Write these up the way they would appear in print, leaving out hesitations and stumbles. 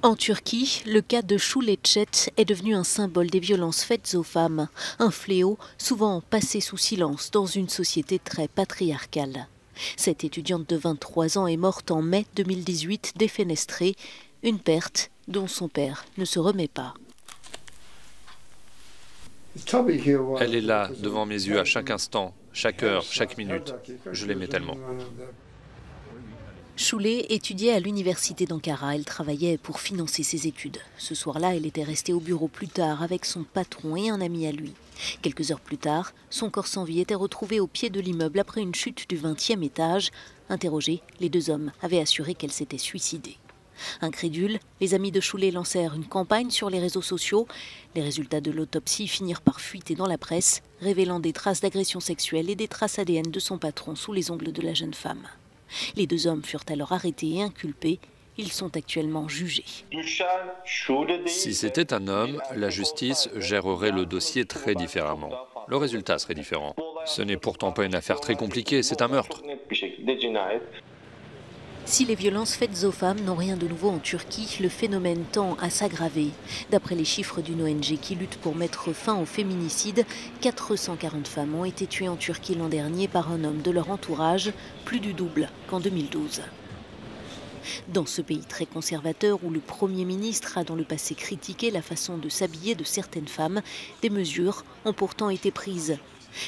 En Turquie, le cas de Şule est devenu un symbole des violences faites aux femmes, un fléau souvent passé sous silence dans une société très patriarcale. Cette étudiante de 23 ans est morte en mai 2018 défenestrée, une perte dont son père ne se remet pas. Elle est là, devant mes yeux, à chaque instant, chaque heure, chaque minute. Je l'aimais tellement. Şule étudiait à l'université d'Ankara. Elle travaillait pour financer ses études. Ce soir-là, elle était restée au bureau plus tard avec son patron et un ami à lui. Quelques heures plus tard, son corps sans vie était retrouvé au pied de l'immeuble après une chute du 20e étage. Interrogés, les deux hommes avaient assuré qu'elle s'était suicidée. Incrédules, les amis de Şule lancèrent une campagne sur les réseaux sociaux. Les résultats de l'autopsie finirent par fuiter dans la presse, révélant des traces d'agression sexuelle et des traces ADN de son patron sous les ongles de la jeune femme. Les deux hommes furent alors arrêtés et inculpés. Ils sont actuellement jugés. Si c'était un homme, la justice gérerait le dossier très différemment. Le résultat serait différent. Ce n'est pourtant pas une affaire très compliquée, c'est un meurtre. Si les violences faites aux femmes n'ont rien de nouveau en Turquie, le phénomène tend à s'aggraver. D'après les chiffres d'une ONG qui lutte pour mettre fin au féminicide, 440 femmes ont été tuées en Turquie l'an dernier par un homme de leur entourage, plus du double qu'en 2012. Dans ce pays très conservateur où le Premier ministre a dans le passé critiqué la façon de s'habiller de certaines femmes, des mesures ont pourtant été prises.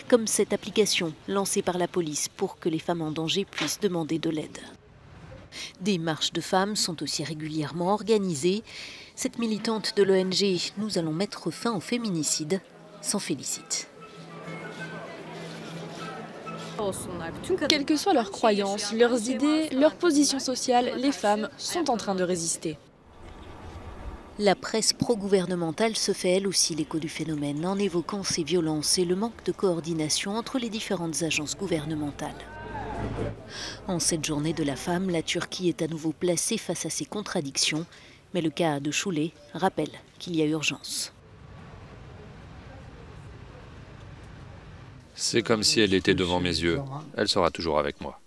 Comme cette application lancée par la police pour que les femmes en danger puissent demander de l'aide. Des marches de femmes sont aussi régulièrement organisées. Cette militante de l'ONG « Nous allons mettre fin au féminicide » s'en félicite. Quelles que soient leurs croyances, leurs idées, leur position sociale, les femmes sont en train de résister. La presse pro-gouvernementale se fait elle aussi l'écho du phénomène en évoquant ces violences et le manque de coordination entre les différentes agences gouvernementales. En cette journée de la femme, la Turquie est à nouveau placée face à ces contradictions, mais le cas de Şule rappelle qu'il y a urgence. C'est comme si elle était devant mes yeux. Elle sera toujours avec moi.